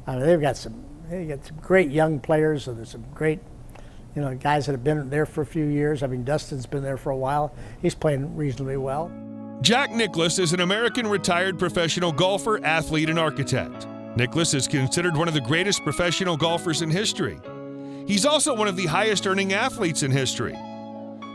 I mean, they got some great young players, and there's some great, guys that have been there for a few years. I mean, Dustin's been there for a while. He's playing reasonably well. Jack Nicklaus is an American retired professional golfer, athlete, and architect. Nicklaus is considered one of the greatest professional golfers in history. He's also one of the highest-earning athletes in history.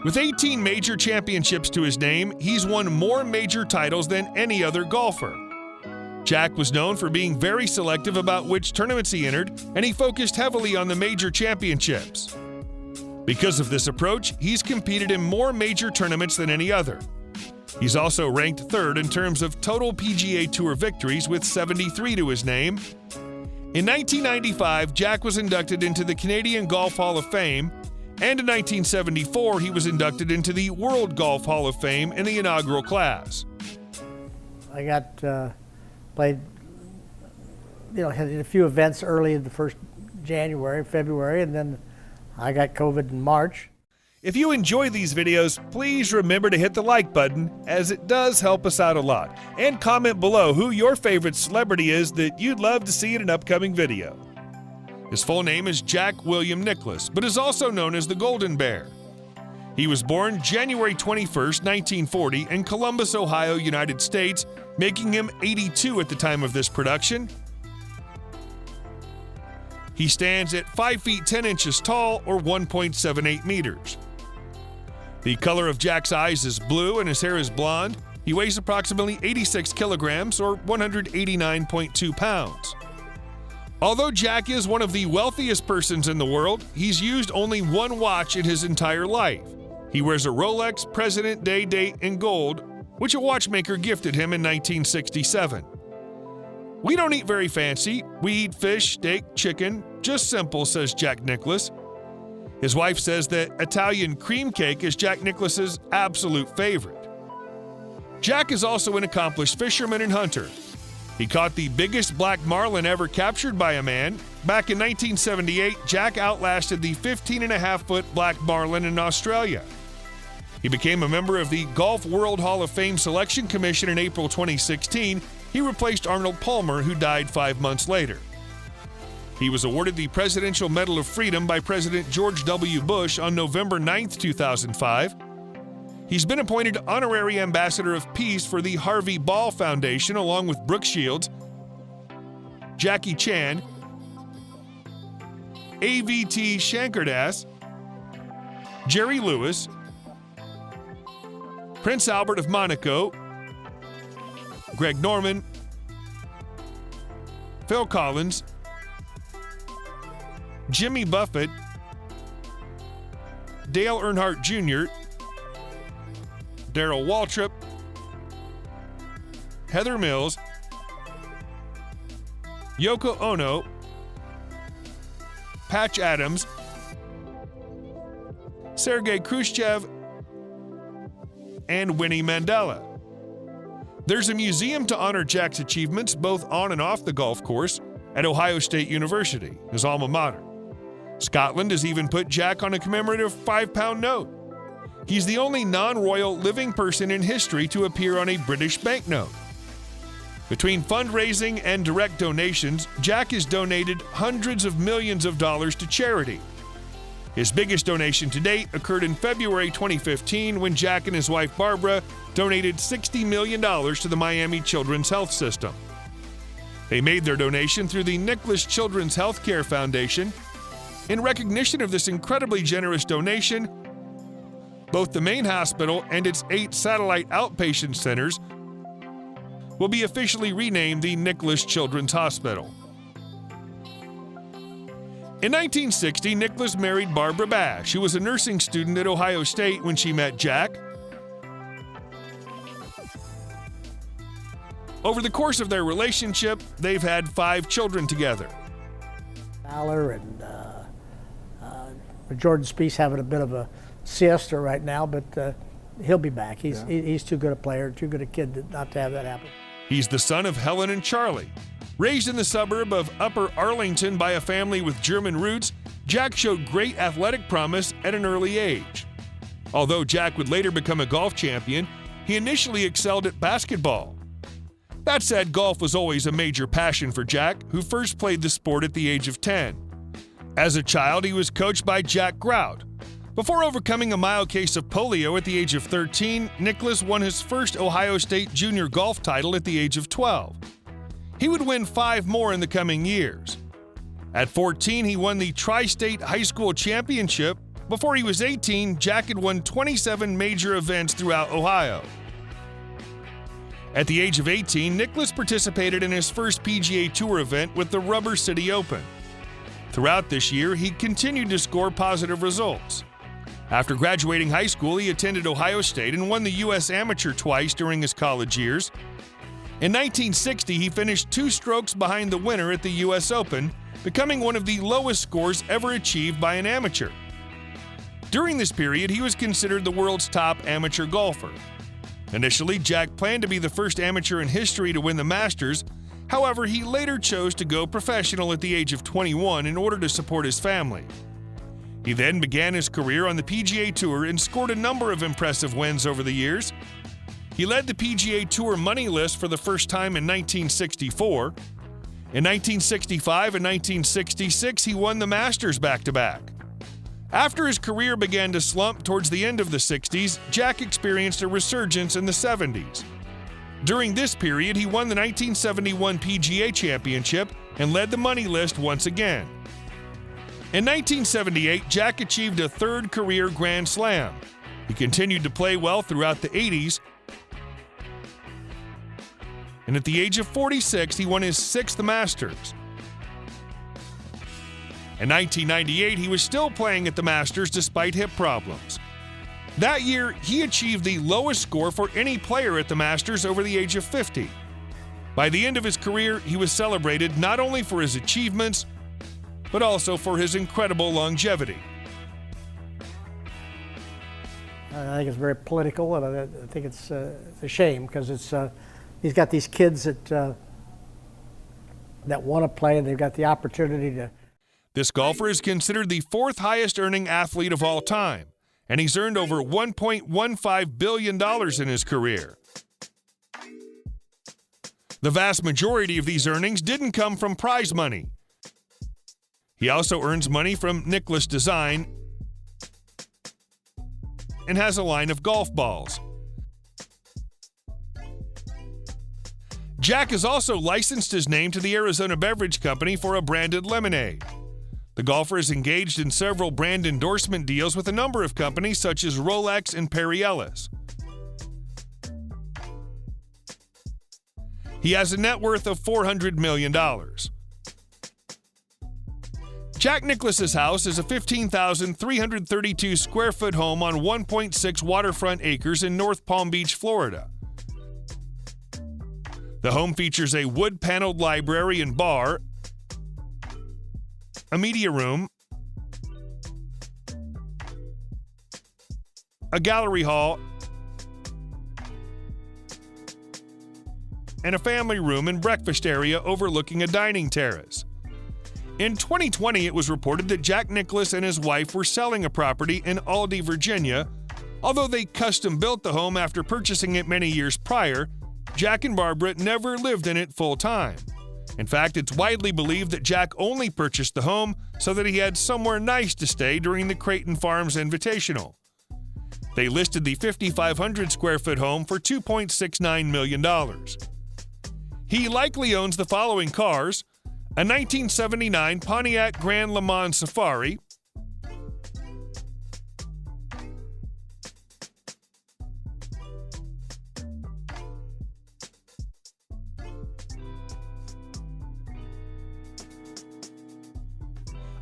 With 18 major championships to his name, he's won more major titles than any other golfer. Jack was known for being very selective about which tournaments he entered, and he focused heavily on the major championships. Because of this approach, he's competed in more major tournaments than any other. He's also ranked third in terms of total PGA Tour victories with 73 to his name. In 1995, Jack was inducted into the Canadian Golf Hall of Fame, and in 1974, he was inducted into the World Golf Hall of Fame in the inaugural class. I played, had a few events early in the first February, and then I got COVID in March. If you enjoy these videos, please remember to hit the like button, as it does help us out a lot. And comment below who your favorite celebrity is that you'd love to see in an upcoming video. His full name is Jack William Nicklaus, but is also known as the Golden Bear. He was born January 21st, 1940 in Columbus, Ohio, United States, making him 82 at the time of this production. He stands at 5 feet 10 inches tall, or 1.78 meters. The color of Jack's eyes is blue and his hair is blonde. He weighs approximately 86 kilograms, or 189.2 pounds. Although Jack is one of the wealthiest persons in the world, he's used only one watch in his entire life. He wears a Rolex President Day date in gold, which a watchmaker gifted him in 1967. "We don't eat very fancy. We eat fish, steak, chicken, just simple," says Jack Nicklaus. His wife says that Italian cream cake is Jack Nicklaus's absolute favorite. Jack is also an accomplished fisherman and hunter. He caught the biggest black marlin ever captured by a man. Back in 1978, Jack outlasted the 15.5-foot black marlin in Australia. He became a member of the Golf World Hall of Fame Selection Commission in April 2016. He replaced Arnold Palmer, who died 5 months later. He was awarded the Presidential Medal of Freedom by President George W. Bush on November 9, 2005. He's been appointed Honorary Ambassador of Peace for the Harvey Ball Foundation, along with Brooke Shields, Jackie Chan, AVT Shankardas, Jerry Lewis, Prince Albert of Monaco, Greg Norman, Phil Collins, Jimmy Buffett, Dale Earnhardt Jr., Darrell Waltrip, Heather Mills, Yoko Ono, Patch Adams, Sergei Khrushchev, and Winnie Mandela. There's a museum to honor Jack's achievements both on and off the golf course at Ohio State University, his alma mater. Scotland has even put Jack on a commemorative 5-pound note. He's the only non-royal living person in history to appear on a British banknote. Between fundraising and direct donations, Jack has donated hundreds of millions of dollars to charity. His biggest donation to date occurred in February 2015 when Jack and his wife Barbara donated $60 million to the Miami Children's Health System. They made their donation through the Nicklaus Children's Healthcare Foundation. In recognition of this incredibly generous donation, both the main hospital and its 8 satellite outpatient centers will be officially renamed the Nicklaus Children's Hospital. In 1960, Nicklaus married Barbara Bash, who was a nursing student at Ohio State when she met Jack. Over the course of their relationship, they've had 5 children together. Fowler and Jordan Spieth's having a bit of a siesta right now, but he'll be back. He's too good a player, too good a kid not to have that happen. He's the son of Helen and Charlie. Raised in the suburb of Upper Arlington by a family with German roots, Jack showed great athletic promise at an early age. Although Jack would later become a golf champion, he initially excelled at basketball. That said, golf was always a major passion for Jack, who first played the sport at the age of 10. As a child, he was coached by Jack Grout. Before overcoming a mild case of polio at the age of 13, Nicklaus won his first Ohio State junior golf title at the age of 12. He would win 5 more in the coming years. At 14, he won the Tri-State High School Championship. Before he was 18, Jack had won 27 major events throughout Ohio. At the age of 18, Nicklaus participated in his first PGA Tour event with the Rubber City Open. Throughout this year, he continued to score positive results. After graduating high school, he attended Ohio State and won the U.S. Amateur twice during his college years. In 1960, he finished 2 strokes behind the winner at the U.S. Open, becoming one of the lowest scores ever achieved by an amateur. During this period, he was considered the world's top amateur golfer. Initially, Jack planned to be the first amateur in history to win the Masters. However, he later chose to go professional at the age of 21 in order to support his family. He then began his career on the PGA Tour and scored a number of impressive wins over the years. He led the PGA Tour money list for the first time in 1964. In 1965 and 1966, he won the Masters back-to-back. After his career began to slump towards the end of the 60s, Jack experienced a resurgence in the 70s. During this period, he won the 1971 PGA Championship and led the money list once again. In 1978, Jack achieved a 3rd career Grand Slam. He continued to play well throughout the 80s, and at the age of 46, he won his 6th Masters. In 1998, he was still playing at the Masters despite hip problems. That year, he achieved the lowest score for any player at the Masters over the age of 50. By the end of his career, he was celebrated not only for his achievements, but also for his incredible longevity. I think it's very political, and I think it's a shame because he's got these kids that want to play, and they've got the opportunity to. This golfer is considered the 4th highest earning athlete of all time, and he's earned over $1.15 billion in his career. The vast majority of these earnings didn't come from prize money. He also earns money from Nicklaus Design and has a line of golf balls. Jack has also licensed his name to the Arizona Beverage Company for a branded lemonade. The golfer is engaged in several brand endorsement deals with a number of companies such as Rolex and Perry Ellis. He has a net worth of $400 million. Jack Nicklaus's house is a 15,332 square foot home on 1.6 waterfront acres in North Palm Beach, Florida. The home features a wood-paneled library and bar, a media room, a gallery hall, and a family room and breakfast area overlooking a dining terrace. In 2020, it was reported that Jack Nicklaus and his wife were selling a property in Aldie, Virginia. Although they custom-built the home after purchasing it many years prior, Jack and Barbara never lived in it full-time. In fact, it's widely believed that Jack only purchased the home so that he had somewhere nice to stay during the Creighton Farms Invitational. They listed the 5,500 square foot home for $2.69 million. He likely owns the following cars: a 1979 Pontiac Grand Le Mans Safari,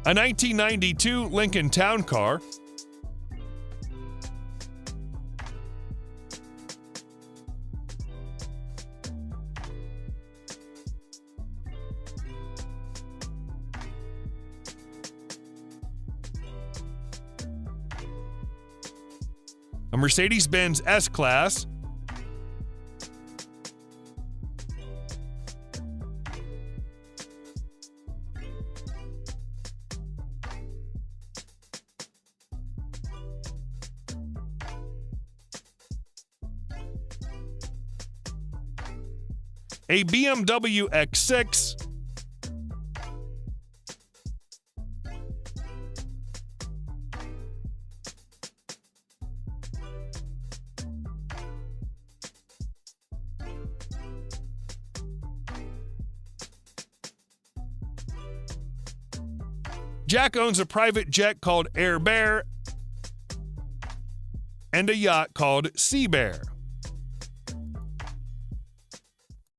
a 1992 Lincoln Town Car, a Mercedes-Benz S-Class, a BMW X6, Jack owns a private jet called Air Bear and a yacht called Sea Bear.